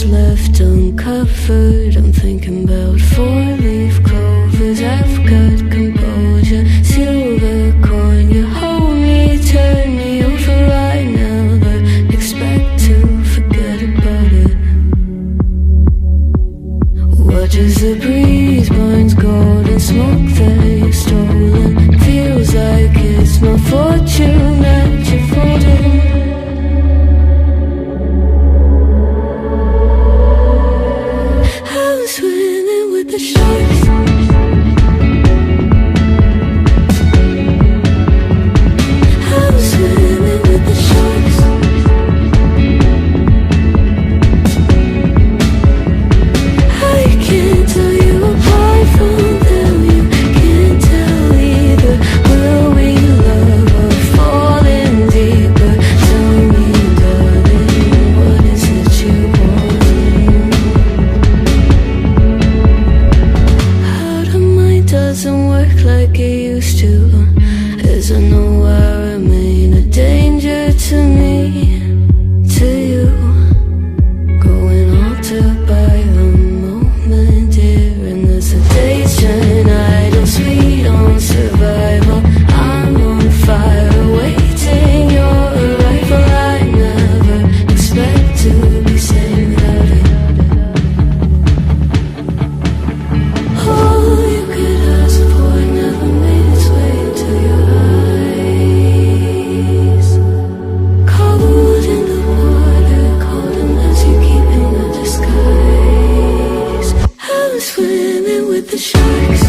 left uncovered. I'm thinking about four-leaf clovers. I've got composure, silver coin. You hold me, turn me over right now, but expect to forget about it. Watches the breeze, burns golden smoke that you've stolen. Feels like it's my fortune that you're folding. I'm swimming with the sharks. I'm swimming with the sharks. I can't tell you apart from them. You can't tell either. Will we love or fall in deeper? Tell me, darling, what is it you want? Out of mind doesn't work like it used to. As I know I remain a danger to me, to you. Going altered by the moment, dear. And as the days turn idle, sweet on survival, I'm on fire, waiting your arrival. I never expect to be sane without it. All you could ask for never made its way into your eyes. Cold in the water, cold unless you keep in a disguise. I'm swimming with the sharks.